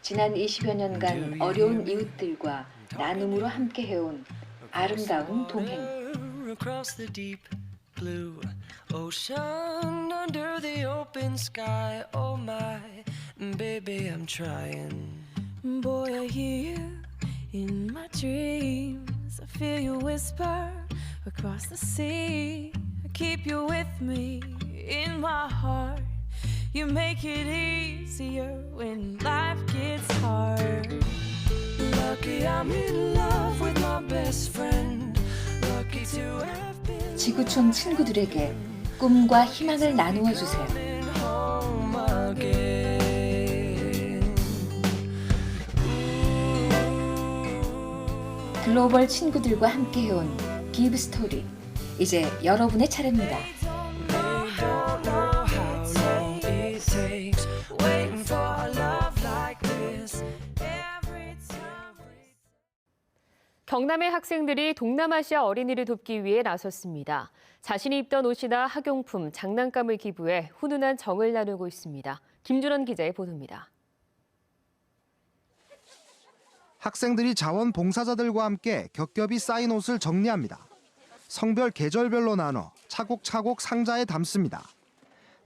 지난 20여 년간 어려운 이웃들과 나눔으로 함께 해온 아름다운 동행. Across the deep blue ocean under the open sky. Oh my baby, I'm trying. Boy, I hear you in my dreams. I feel you whisper across the sea. I keep you with me in my heart. You make it easier when life gets hard. Lucky I'm in love with my best friend. Lucky to have been 지구촌 친구들에게 꿈과 희망을 나누어 주세요. home again. 글로벌 친구들과 함께 해온 기브 스토리. 이제 여러분의 차례입니다. 경남의 학생들이 동남아시아 어린이를 돕기 위해 나섰습니다. 자신이 입던 옷이나 학용품, 장난감을 기부해 훈훈한 정을 나누고 있습니다. 김준원 기자의 보도입니다. 학생들이 자원봉사자들과 함께 겹겹이 쌓인 옷을 정리합니다. 성별, 계절별로 나눠 차곡차곡 상자에 담습니다.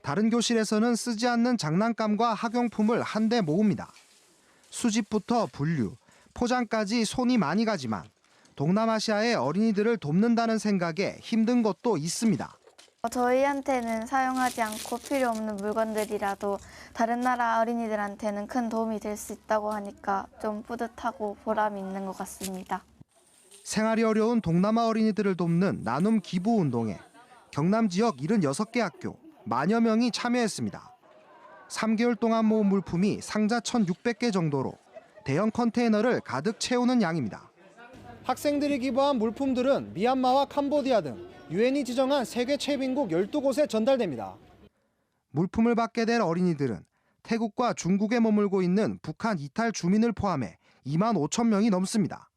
다른 교실에서는 쓰지 않는 장난감과 학용품을 한데 모읍니다. 수집부터 분류, 포장까지 손이 많이 가지만 동남아시아의 어린이들을 돕는다는 생각에 힘든 것도 있습니다. 저희한테는 사용하지 않고 필요 없는 물건들이라도 다른 나라 어린이들한테는 큰 도움이 될 수 있다고 하니까 좀 뿌듯하고 보람이 있는 것 같습니다. 생활이 어려운 동남아 어린이들을 돕는 나눔 기부 운동에 경남 지역 76개 학교, 만여 명이 참여했습니다. 3개월 동안 모은 물품이 상자 1,600개 정도로 대형 컨테이너를 가득 채우는 양입니다. 학생들이 기부한 물품들은 미얀마와 캄보디아 등 유엔이 지정한 세계 최빈국 12곳에 전달됩니다. 물품을 받게 될 어린이들은 태국과 중국에 머물고 있는 북한 이탈 주민을 포함해 2만 5천 명이 넘습니다.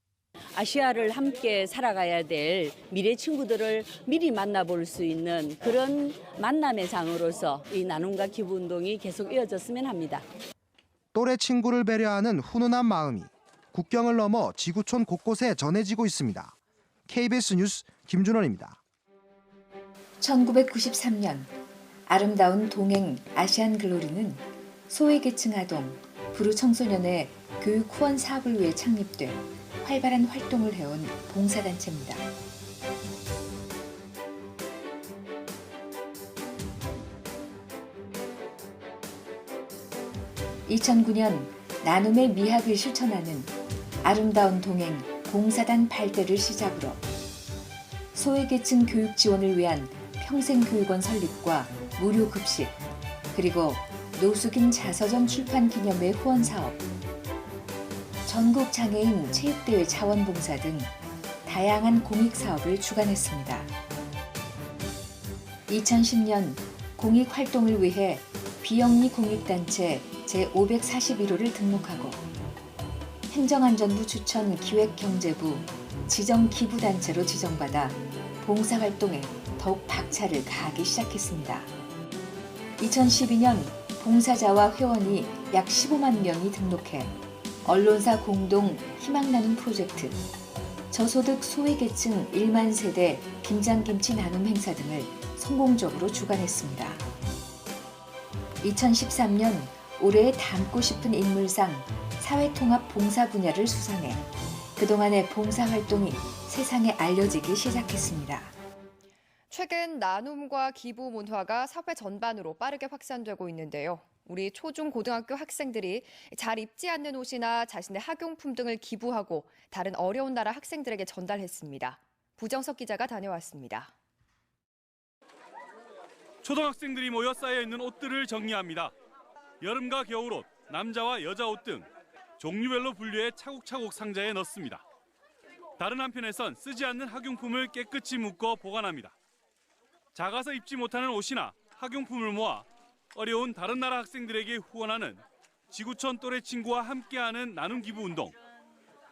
아시아를 함께 살아가야 될 미래 친구들을 미리 만나볼 수 있는 그런 만남의 장으로서 이 나눔과 기부 운동이 계속 이어졌으면 합니다. 또래 친구를 배려하는 훈훈한 마음이 국경을 넘어 지구촌 곳곳에 전해지고 있습니다. KBS 뉴스 김준원입니다. 1993년 아름다운 동행 아시안 글로리는 소외계층 아동, 불우 청소년의 교육 후원 사업을 위해 창립돼 활발한 활동을 해온 봉사단체입니다. (2009년) 나눔의 미학을 실천하는 아름다운 동행 봉사단 8대를 시작으로 소외계층 교육 지원을 위한 평생교육원 설립과 무료 급식, 그리고 노숙인 자서전 출판 기념회 후원 사업, 전국 장애인 체육대회 자원봉사 등 다양한 공익 사업을 주관했습니다. 2010년 공익 활동을 위해 비영리 공익단체 제541호를 등록하고 행정안전부 추천 기획경제부 지정기부단체로 지정받아 봉사활동에 더욱 박차를 가하기 시작했습니다. 2012년 봉사자와 회원이 약 15만 명이 등록해 언론사 공동 희망나눔 프로젝트, 저소득 소외계층 1만 세대 김장김치 나눔 행사 등을 성공적으로 주관했습니다. 2013년 올해의 닮고 싶은 인물상 사회통합 봉사 분야를 수상해 그동안의 봉사활동이 세상에 알려지기 시작했습니다. 최근 나눔과 기부 문화가 사회 전반으로 빠르게 확산되고 있는데요. 우리 초중 고등학교 학생들이 잘 입지 않는 옷이나 자신의 학용품 등을 기부하고 다른 어려운 나라 학생들에게 전달했습니다. 부정석 기자가 다녀왔습니다. 초등학생들이 모여 쌓여있는 옷들을 정리합니다. 여름과 겨울옷, 남자와 여자 옷 등 종류별로 분류해 차곡차곡 상자에 넣습니다. 다른 한편에선 쓰지 않는 학용품을 깨끗이 묶어 보관합니다. 작아서 입지 못하는 옷이나 학용품을 모아 어려운 다른 나라 학생들에게 후원하는 지구촌 또래 친구와 함께하는 나눔 기부 운동.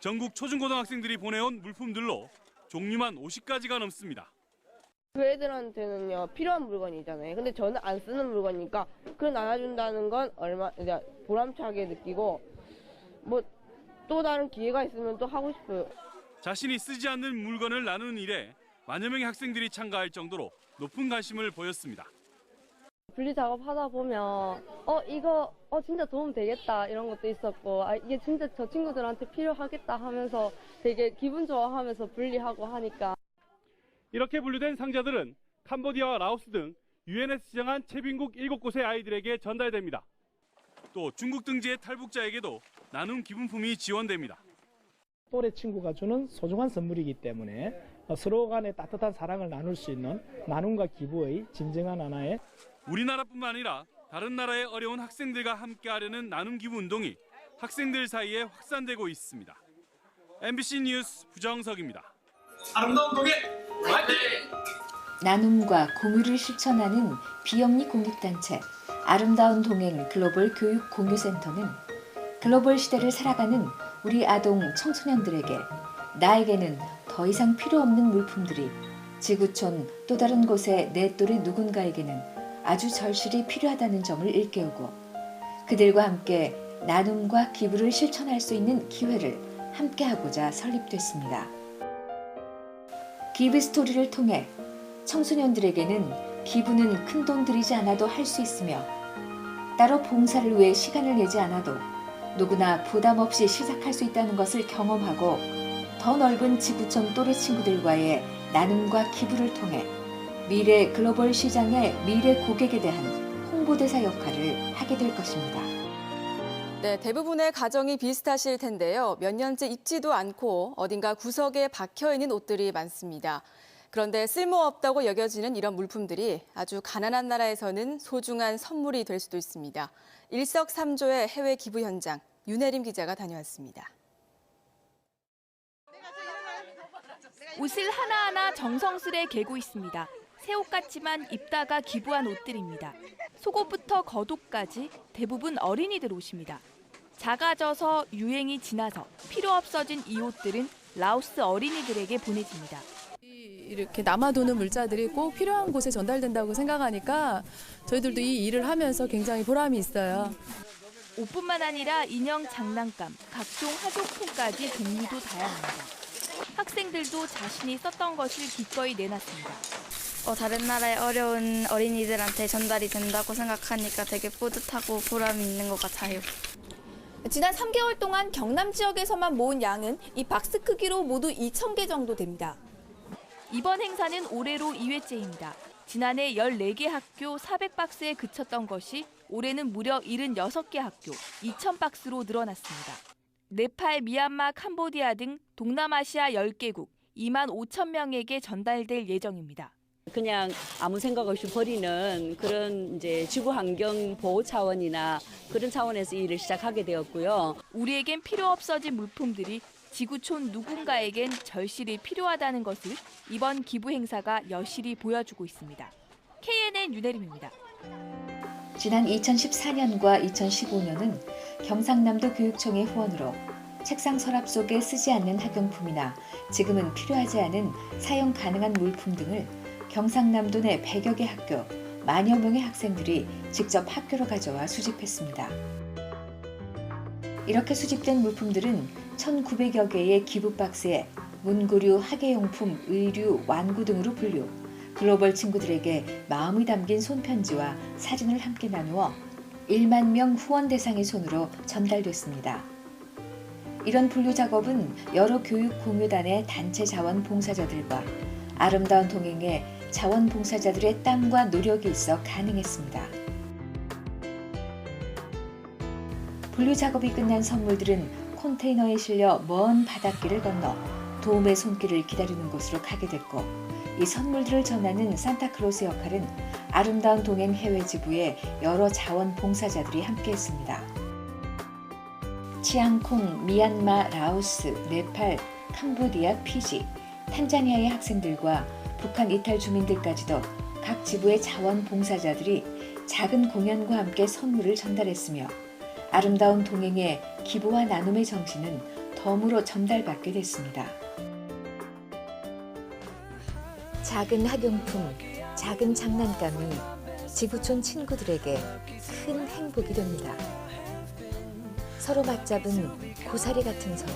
전국 초중고등학생들이 보내온 물품들로 종류만 50가지가 넘습니다. 그 애들한테는요 필요한 물건이잖아요. 근데 저는 안 쓰는 물건이니까 그걸 나눠준다는 건 얼마 보람차게 느끼고 뭐 또 다른 기회가 있으면 또 하고 싶어요. 자신이 쓰지 않는 물건을 나누는 일에 만여 명의 학생들이 참가할 정도로 높은 관심을 보였습니다. 분리 작업하다 보면 이거 진짜 도움 되겠다 이런 것도 있었고 이게 진짜 저 친구들한테 필요하겠다 하면서 되게 기분 좋아하면서 분리하고 하니까. 이렇게 분류된 상자들은 캄보디아와 라오스 등 유엔에서 지정한 채빈국 7곳의 아이들에게 전달됩니다. 또 중국 등지의 탈북자에게도 나눔 기분품이 지원됩니다. 또래 친구가 주는 소중한 선물이기 때문에 서로 간에 따뜻한 사랑을 나눌 수 있는 나눔과 기부의 진정한 하나의 우리나라뿐만 아니라 다른 나라의 어려운 학생들과 함께하려는 나눔 기부 운동이 학생들 사이에 확산되고 있습니다. MBC 뉴스 부정석입니다. 아름다운 동해 화이팅! 나눔과 공유를 실천하는 비영리 공익단체 아름다운 동행 글로벌 교육 공유센터는 글로벌 시대를 살아가는 우리 아동 청소년들에게 나에게는 더 이상 필요 없는 물품들이 지구촌 또 다른 곳의 내 또래 누군가에게는 아주 절실히 필요하다는 점을 일깨우고 그들과 함께 나눔과 기부를 실천할 수 있는 기회를 함께하고자 설립됐습니다. 기브 스토리를 통해 청소년들에게는 기부는 큰돈 들이지 않아도 할 수 있으며 따로 봉사를 위해 시간을 내지 않아도 누구나 부담 없이 시작할 수 있다는 것을 경험하고 더 넓은 지구촌 또래 친구들과의 나눔과 기부를 통해 미래 글로벌 시장의 미래 고객에 대한 홍보대사 역할을 하게 될 것입니다. 네, 대부분의 가정이 비슷하실 텐데요. 몇 년째 입지도 않고 어딘가 구석에 박혀있는 옷들이 많습니다. 그런데 쓸모없다고 여겨지는 이런 물품들이 아주 가난한 나라에서는 소중한 선물이 될 수도 있습니다. 일석삼조의 해외 기부 현장, 윤혜림 기자가 다녀왔습니다. 옷을 하나하나 정성스레 개고 있습니다. 새 옷 같지만 입다가 기부한 옷들입니다. 속옷부터 겉옷까지 대부분 어린이들 옷입니다. 작아져서 유행이 지나서 필요 없어진 이 옷들은 라오스 어린이들에게 보내집니다. 이렇게 남아도는 물자들이 꼭 필요한 곳에 전달된다고 생각하니까 저희들도 이 일을 하면서 굉장히 보람이 있어요. 옷뿐만 아니라 인형 장난감, 각종 화장품까지 종류도 다양합니다. 학생들도 자신이 썼던 것을 기꺼이 내놨습니다. 다른 나라의 어려운 어린이들한테 전달이 된다고 생각하니까 되게 뿌듯하고 보람이 있는 것 같아요. 지난 3개월 동안 경남 지역에서만 모은 양은 이 박스 크기로 모두 2,000개 정도 됩니다. 이번 행사는 올해로 2회째입니다. 지난해 14개 학교 400박스에 그쳤던 것이 올해는 무려 76개 학교 2,000박스로 늘어났습니다. 네팔, 미얀마, 캄보디아 등 동남아시아 10개국 2만 5천 명에게 전달될 예정입니다. 그냥 아무 생각 없이 버리는 그런 이제 지구 환경 보호 차원이나 그런 차원에서 이 일을 시작하게 되었고요. 우리에겐 필요 없어진 물품들이 지구촌 누군가에겐 절실히 필요하다는 것을 이번 기부 행사가 여실히 보여주고 있습니다. KNN 윤혜림입니다. 지난 2014년과 2015년은 경상남도 교육청의 후원으로 책상 서랍 속에 쓰지 않는 학용품이나 지금은 필요하지 않은 사용 가능한 물품 등을 경상남도 내 100여 개 학교, 만여 명의 학생들이 직접 학교로 가져와 수집했습니다. 이렇게 수집된 물품들은 1,900여 개의 기부 박스에 문구류, 학예용품, 의류, 완구 등으로 분류, 글로벌 친구들에게 마음이 담긴 손편지와 사진을 함께 나누어 1만 명 후원 대상의 손으로 전달됐습니다. 이런 분류 작업은 여러 교육 공유단의 단체 자원 봉사자들과 아름다운 동행의 자원봉사자들의 땀과 노력이 있어 가능했습니다. 분류 작업이 끝난 선물들은 컨테이너에 실려 먼 바닷길을 건너 도움의 손길을 기다리는 곳으로 가게 됐고 이 선물들을 전하는 산타클로스 역할은 아름다운 동행 해외지부의 여러 자원봉사자들이 함께했습니다. 치앙콩, 미얀마, 라오스, 네팔, 캄보디아, 피지, 탄자니아의 학생들과 북한 이탈 주민들까지도 각 지부의 자원봉사자들이 작은 공연과 함께 선물을 전달했으며 아름다운 동행의 기부와 나눔의 정신은 덤으로 전달받게 됐습니다. 작은 학용품, 작은 장난감이 지구촌 친구들에게 큰 행복이 됩니다. 서로 맞잡은 고사리 같은 손.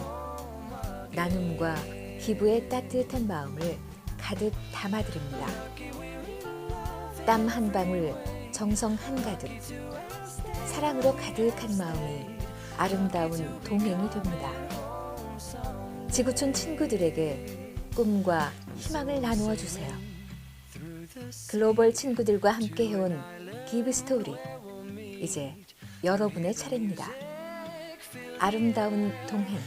나눔과 기부의 따뜻한 마음을 가득 담아드립니다. 땀 한 방울, 정성 한가득. 사랑으로 가득한 마음이 아름다운 동행이 됩니다. 지구촌 친구들에게 꿈과 희망을 나누어 주세요. 글로벌 친구들과 함께 해온 기브 스토리. 이제 여러분의 차례입니다. 아름다운 동행.